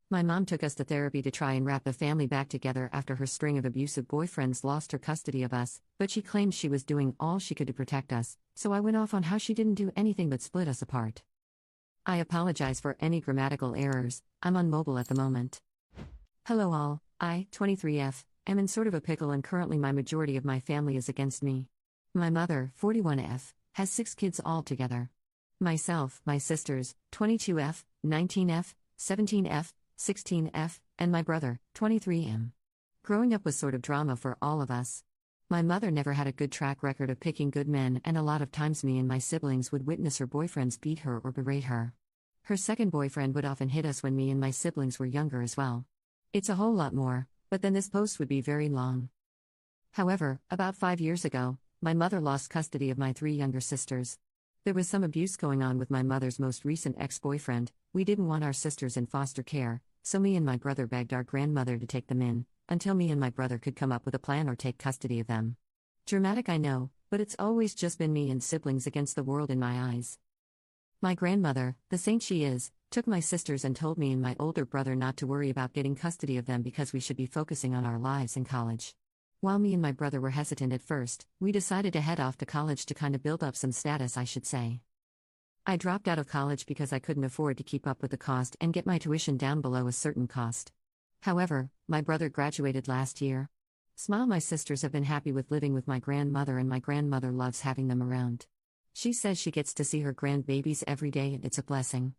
My mom took us to therapy to try and wrap the family back together after her string of abusive boyfriends lost her custody of us, but she claimed she was doing all she could to protect us, so I went off on how she didn't do anything but split us apart. I apologize for any grammatical errors, I'm on mobile at the moment. Hello all, I, 23F, am in sort of a pickle and currently my majority of my family is against me. My mother, 41F, has 6 kids altogether. Myself, my sisters, 22F, 19F, 17F, 16F, and my brother, 23M. Growing up was sort of drama for all of us. My mother never had a good track record of picking good men, and a lot of times me and my siblings would witness her boyfriends beat her or berate her. Her second boyfriend would often hit us when me and my siblings were younger as well. It's a whole lot more, but then this post would be very long. However, about 5 years ago, my mother lost custody of my 3 younger sisters. There was some abuse going on with my mother's most recent ex-boyfriend. We didn't want our sisters in foster care, so me and my brother begged our grandmother to take them in, until me and my brother could come up with a plan or take custody of them. Dramatic, I know, but it's always just been me and siblings against the world in my eyes. My grandmother, the saint she is, took my sisters and told me and my older brother not to worry about getting custody of them because we should be focusing on our lives in college. While me and my brother were hesitant at first, we decided to head off to college to kind of build up some status, I should say. I dropped out of college because I couldn't afford to keep up with the cost and get my tuition down below a certain cost. However, my brother graduated last year. Smile, my sisters have been happy with living with my grandmother and my grandmother loves having them around. She says she gets to see her grandbabies every day and it's a blessing.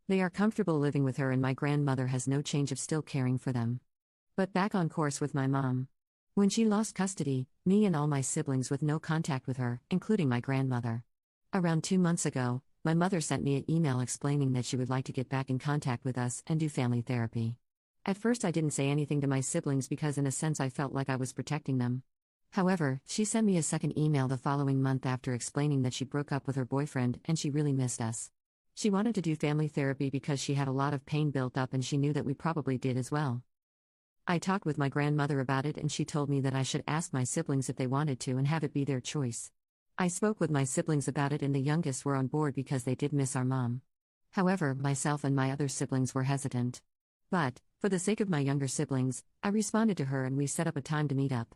They are comfortable living with her and my grandmother has no change of still caring for them. But back on course with my mom. When she lost custody, me and all my siblings with no contact with her, including my grandmother. Around 2 months ago, my mother sent me an email explaining that she would like to get back in contact with us and do family therapy. At first I didn't say anything to my siblings because in a sense I felt like I was protecting them. However, she sent me a second email the following month after explaining that she broke up with her boyfriend and she really missed us. She wanted to do family therapy because she had a lot of pain built up and she knew that we probably did as well. I talked with my grandmother about it and she told me that I should ask my siblings if they wanted to and have it be their choice. I spoke with my siblings about it and the youngest were on board because they did miss our mom. However, myself and my other siblings were hesitant. But, for the sake of my younger siblings, I responded to her and we set up a time to meet up.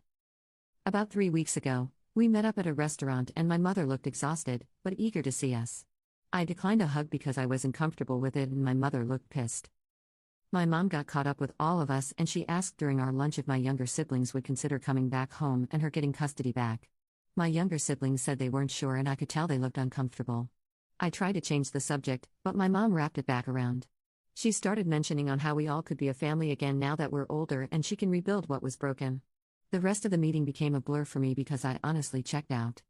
About 3 weeks ago, we met up at a restaurant and my mother looked exhausted, but eager to see us. I declined a hug because I wasn't comfortable with it and my mother looked pissed. My mom got caught up with all of us and she asked during our lunch if my younger siblings would consider coming back home and her getting custody back. My younger siblings said they weren't sure and I could tell they looked uncomfortable. I tried to change the subject, but my mom wrapped it back around. She started mentioning on how we all could be a family again now that we're older and she can rebuild what was broken. The rest of the meeting became a blur for me because I honestly checked out.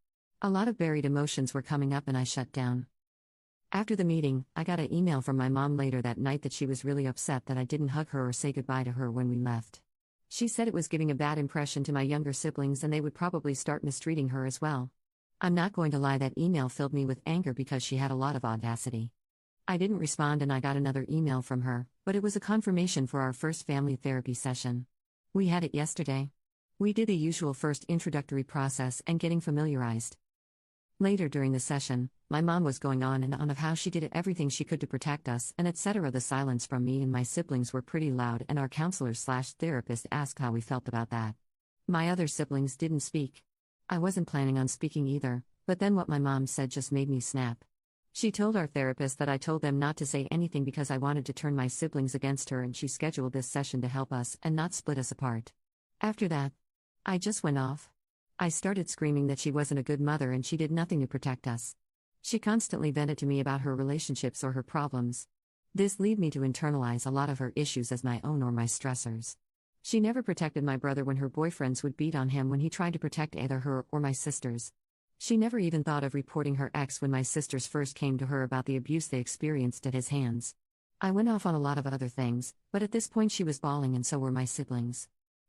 A lot of buried emotions were coming up and I shut down. After the meeting, I got an email from my mom later that night that she was really upset that I didn't hug her or say goodbye to her when we left. She said it was giving a bad impression to my younger siblings and they would probably start mistreating her as well. I'm not going to lie, that email filled me with anger because she had a lot of audacity. I didn't respond and I got another email from her, but it was a confirmation for our first family therapy session. We had it yesterday. We did the usual first introductory process and getting familiarized. Later during the session, my mom was going on and on of how she did everything she could to protect us and etc. The silence from me and my siblings were pretty loud and our counselor/therapist asked how we felt about that. My other siblings didn't speak. I wasn't planning on speaking either, but then what my mom said just made me snap. She told our therapist that I told them not to say anything because I wanted to turn my siblings against her and she scheduled this session to help us and not split us apart. After that, I just went off. I started screaming that she wasn't a good mother and she did nothing to protect us. She constantly vented to me about her relationships or her problems. This led me to internalize a lot of her issues as my own or my stressors. She never protected my brother when her boyfriends would beat on him when he tried to protect either her or my sisters. She never even thought of reporting her ex when my sisters first came to her about the abuse they experienced at his hands. I went off on a lot of other things, but at this point she was bawling and so were my siblings.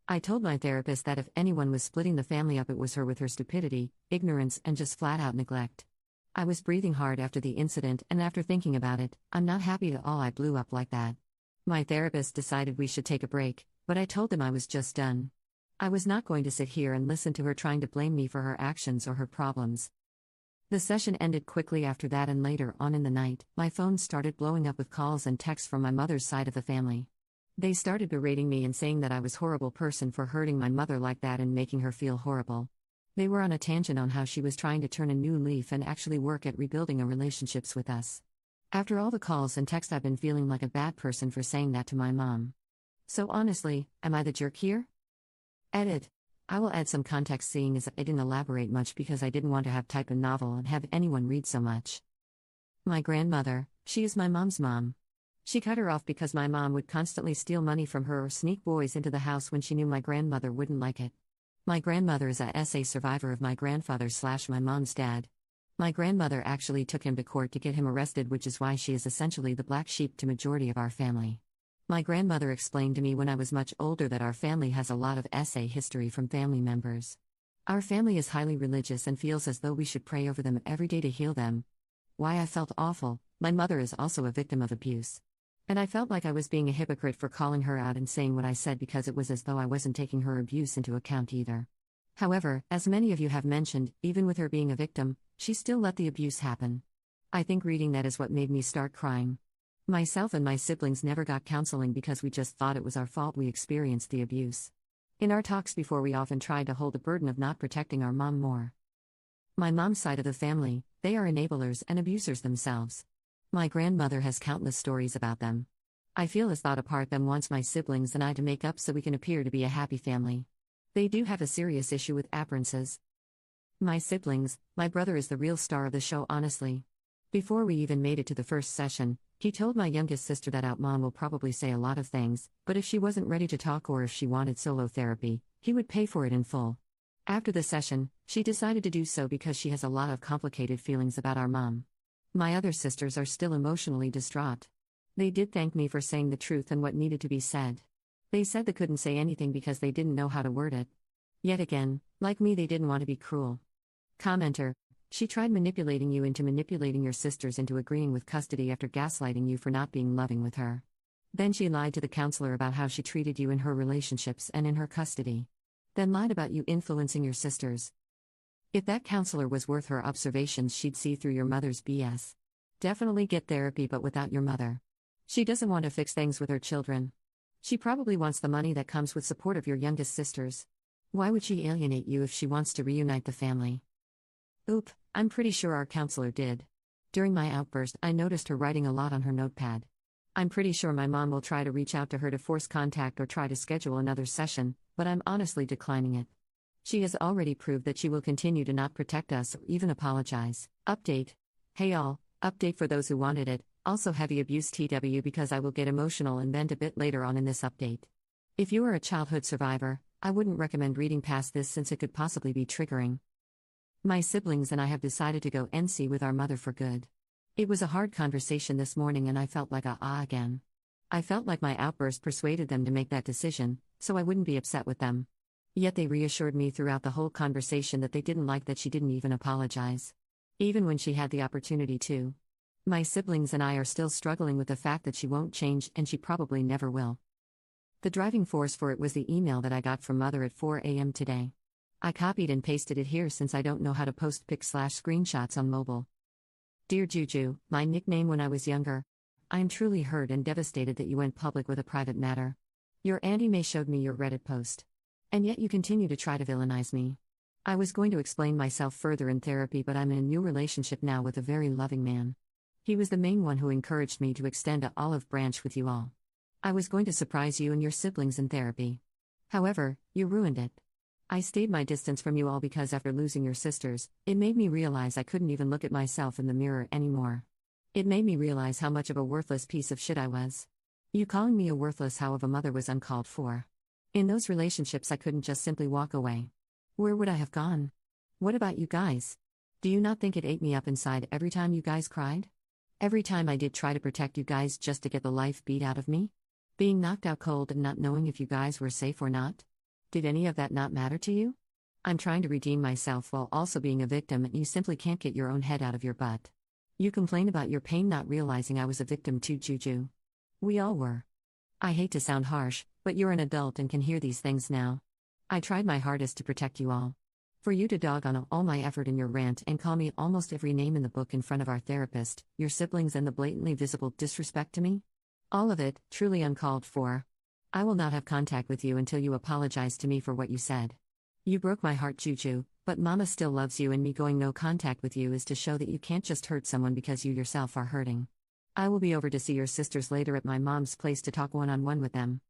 I told my therapist that if anyone was splitting the family up it was her with her stupidity, ignorance and just flat-out neglect. I was breathing hard after the incident and after thinking about it, I'm not happy at all I blew up like that. My therapist decided we should take a break, but I told him I was just done. I was not going to sit here and listen to her trying to blame me for her actions or her problems. The session ended quickly after that, and later on in the night, my phone started blowing up with calls and texts from my mother's side of the family. They started berating me and saying that I was a horrible person for hurting my mother like that and making her feel horrible. They were on a tangent on how she was trying to turn a new leaf and actually work at rebuilding our relationships with us. After all the calls and texts, I've been feeling like a bad person for saying that to my mom. So honestly, am I the jerk here? Edit. I will add some context, seeing as I didn't elaborate much because I didn't want to have type a novel and have anyone read so much. My grandmother, she is my mom's mom. She cut her off because my mom would constantly steal money from her or sneak boys into the house when she knew my grandmother wouldn't like it. My grandmother is a SA survivor of my grandfather/my mom's dad. My grandmother actually took him to court to get him arrested, which is why she is essentially the black sheep to majority of our family. My grandmother explained to me when I was much older that our family has a lot of SA history from family members. Our family is highly religious and feels as though we should pray over them every day to heal them. Why I felt awful. My mother is also a victim of abuse. And I felt like I was being a hypocrite for calling her out and saying what I said because it was as though I wasn't taking her abuse into account either. However, as many of you have mentioned, even with her being a victim, she still let the abuse happen. I think reading that is what made me start crying. Myself and my siblings never got counseling because we just thought it was our fault we experienced the abuse. In our talks before, we often tried to hold the burden of not protecting our mom more. My mom's side of the family, they are enablers and abusers themselves. My grandmother has countless stories about them. I feel as though a part of them wants my siblings and I to make up so we can appear to be a happy family. They do have a serious issue with appearances. My siblings, my brother is the real star of the show, honestly. Before we even made it to the first session, he told my youngest sister that mom will probably say a lot of things, but if she wasn't ready to talk or if she wanted solo therapy, he would pay for it in full. After the session, she decided to do so because she has a lot of complicated feelings about our mom. My other sisters are still emotionally distraught. They did thank me for saying the truth and what needed to be said. They said they couldn't say anything because they didn't know how to word it. Yet again, like me, they didn't want to be cruel. Commenter: she tried manipulating you into manipulating your sisters into agreeing with custody after gaslighting you for not being loving with her. Then she lied to the counselor about how she treated you in her relationships and in her custody. Then lied about you influencing your sisters. If that counselor was worth her observations, she'd see through your mother's BS. Definitely get therapy, but without your mother. She doesn't want to fix things with her children. She probably wants the money that comes with support of your youngest sisters. Why would she alienate you if she wants to reunite the family? Oop, I'm pretty sure our counselor did. During my outburst, I noticed her writing a lot on her notepad. I'm pretty sure my mom will try to reach out to her to force contact or try to schedule another session, but I'm honestly declining it. She has already proved that she will continue to not protect us or even apologize. Update. Hey all, update for those who wanted it, also heavy abuse TW because I will get emotional and vent a bit later on in this update. If you are a childhood survivor, I wouldn't recommend reading past this since it could possibly be triggering. My siblings and I have decided to go NC with our mother for good. It was a hard conversation this morning and I felt like again. I felt like my outburst persuaded them to make that decision, so I wouldn't be upset with them. Yet they reassured me throughout the whole conversation that they didn't like that she didn't even apologize. Even when she had the opportunity to. My siblings and I are still struggling with the fact that she won't change and she probably never will. The driving force for it was the email that I got from Mother at 4 a.m. today. I copied and pasted it here since I don't know how to post pics/screenshots on mobile. Dear Juju, my nickname when I was younger. I am truly hurt and devastated that you went public with a private matter. Your Auntie May showed me your Reddit post. And yet you continue to try to villainize me. I was going to explain myself further in therapy, but I'm in a new relationship now with a very loving man. He was the main one who encouraged me to extend an olive branch with you all. I was going to surprise you and your siblings in therapy. However, you ruined it. I stayed my distance from you all because after losing your sisters, it made me realize I couldn't even look at myself in the mirror anymore. It made me realize how much of a worthless piece of shit I was. You calling me a worthless how of a mother was uncalled for. In those relationships I couldn't just simply walk away. Where would I have gone? What about you guys? Do you not think it ate me up inside every time you guys cried? Every time I did try to protect you guys just to get the life beat out of me? Being knocked out cold and not knowing if you guys were safe or not? Did any of that not matter to you? I'm trying to redeem myself while also being a victim and you simply can't get your own head out of your butt. You complain about your pain not realizing I was a victim too, Juju. We all were. I hate to sound harsh, but you're an adult and can hear these things now. I tried my hardest to protect you all. For you to dog on all my effort in your rant and call me almost every name in the book in front of our therapist, your siblings, and the blatantly visible disrespect to me? All of it, truly uncalled for. I will not have contact with you until you apologize to me for what you said. You broke my heart, Juju, but Mama still loves you, and me going no contact with you is to show that you can't just hurt someone because you yourself are hurting. I will be over to see your sisters later at my mom's place to talk one-on-one with them.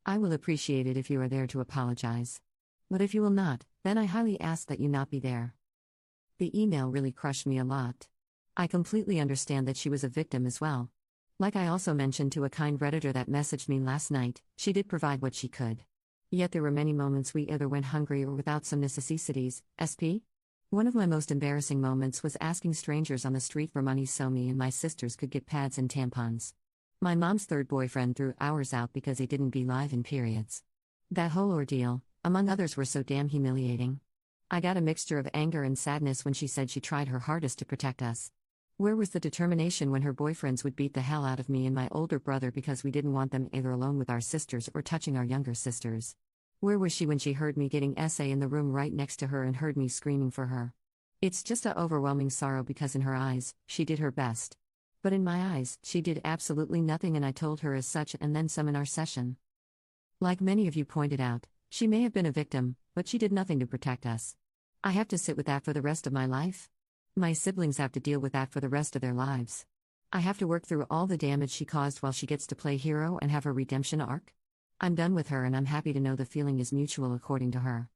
I will appreciate it if you are there to apologize. But if you will not, then I highly ask that you not be there. The email really crushed me a lot. I completely understand that she was a victim as well. Like I also mentioned to a kind Redditor that messaged me last night, she did provide what she could. Yet there were many moments we either went hungry or without some necessities. SP? One of my most embarrassing moments was asking strangers on the street for money so me and my sisters could get pads and tampons. My mom's third boyfriend threw ours out because he didn't believe in periods. That whole ordeal, among others, were so damn humiliating. I got a mixture of anger and sadness when she said she tried her hardest to protect us. Where was the determination when her boyfriends would beat the hell out of me and my older brother because we didn't want them either alone with our sisters or touching our younger sisters? Where was she when she heard me getting SA in the room right next to her and heard me screaming for her? It's just a overwhelming sorrow because in her eyes, she did her best. But in my eyes, she did absolutely nothing, and I told her as such and then some in our session. Like many of you pointed out, she may have been a victim, but she did nothing to protect us. I have to sit with that for the rest of my life? My siblings have to deal with that for the rest of their lives. I have to work through all the damage she caused while she gets to play hero and have her redemption arc? I'm done with her, and I'm happy to know the feeling is mutual according to her.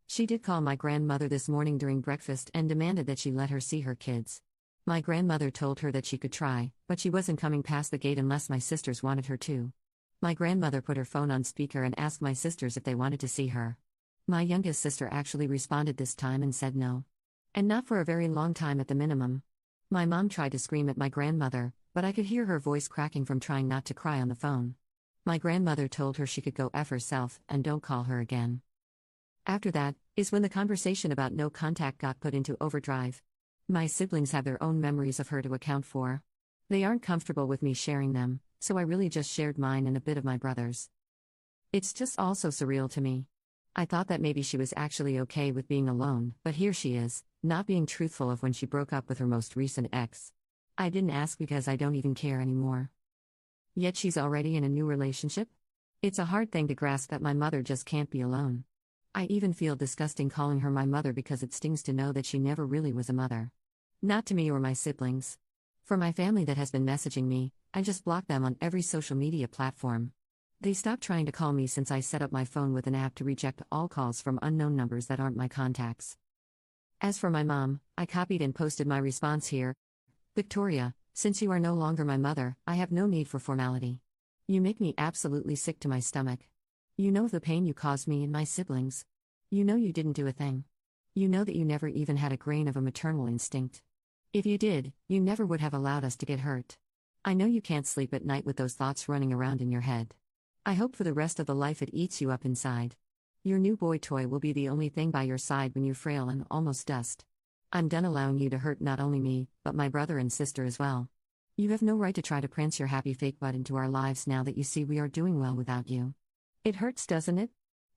She did call my grandmother this morning during breakfast and demanded that she let her see her kids. My grandmother told her that she could try, but she wasn't coming past the gate unless my sisters wanted her to. My grandmother put her phone on speaker and asked my sisters if they wanted to see her. My youngest sister actually responded this time and said no. And not for a very long time at the minimum. My mom tried to scream at my grandmother, but I could hear her voice cracking from trying not to cry on the phone. My grandmother told her she could go F herself and don't call her again. After that is when the conversation about no contact got put into overdrive. My siblings have their own memories of her to account for. They aren't comfortable with me sharing them, so I really just shared mine and a bit of my brother's. It's just also surreal to me. I thought that maybe she was actually okay with being alone, but here she is, not being truthful of when she broke up with her most recent ex. I didn't ask because I don't even care anymore. Yet she's already in a new relationship? It's a hard thing to grasp that my mother just can't be alone. I even feel disgusting calling her my mother because it stings to know that she never really was a mother. Not to me or my siblings. For my family that has been messaging me, I just block them on every social media platform. They stopped trying to call me since I set up my phone with an app to reject all calls from unknown numbers that aren't my contacts. As for my mom, I copied and posted my response here. Victoria, since you are no longer my mother, I have no need for formality. You make me absolutely sick to my stomach. You know the pain you caused me and my siblings. You know you didn't do a thing. You know that you never even had a grain of a maternal instinct. If you did, you never would have allowed us to get hurt. I know you can't sleep at night with those thoughts running around in your head. I hope for the rest of the life it eats you up inside. Your new boy toy will be the only thing by your side when you're frail and almost dust. I'm done allowing you to hurt not only me, but my brother and sister as well. You have no right to try to prance your happy fake butt into our lives now that you see we are doing well without you. It hurts, doesn't it?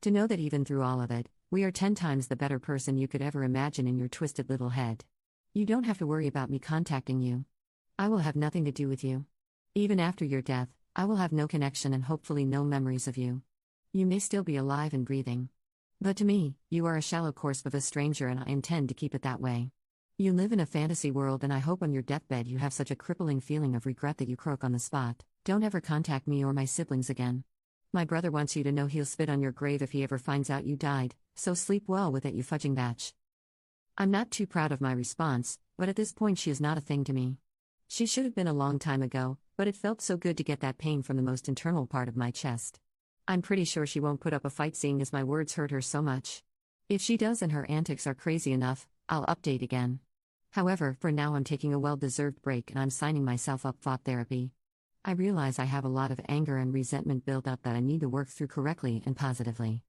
To know that even through all of it, we are 10 times the better person you could ever imagine in your twisted little head. You don't have to worry about me contacting you. I will have nothing to do with you. Even after your death, I will have no connection and hopefully no memories of you. You may still be alive and breathing. But to me, you are a shallow corpse of a stranger, and I intend to keep it that way. You live in a fantasy world, and I hope on your deathbed you have such a crippling feeling of regret that you croak on the spot. Don't ever contact me or my siblings again. My brother wants you to know he'll spit on your grave if he ever finds out you died, so sleep well with it, you fudging batch. I'm not too proud of my response, but at this point she is not a thing to me. She should have been a long time ago, but it felt so good to get that pain from the most internal part of my chest. I'm pretty sure she won't put up a fight seeing as my words hurt her so much. If she does and her antics are crazy enough, I'll update again. However, for now I'm taking a well-deserved break and I'm signing myself up thought therapy. I realize I have a lot of anger and resentment built up that I need to work through correctly and positively.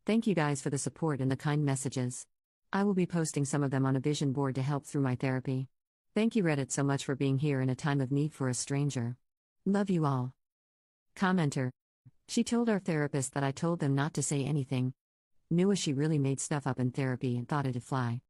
Thank you guys for the support and the kind messages. I will be posting some of them on a vision board to help through my therapy. Thank you Reddit so much for being here in a time of need for a stranger. Love you all. Commenter. She told our therapist that I told them not to say anything. Knew she really made stuff up in therapy and thought it'd fly.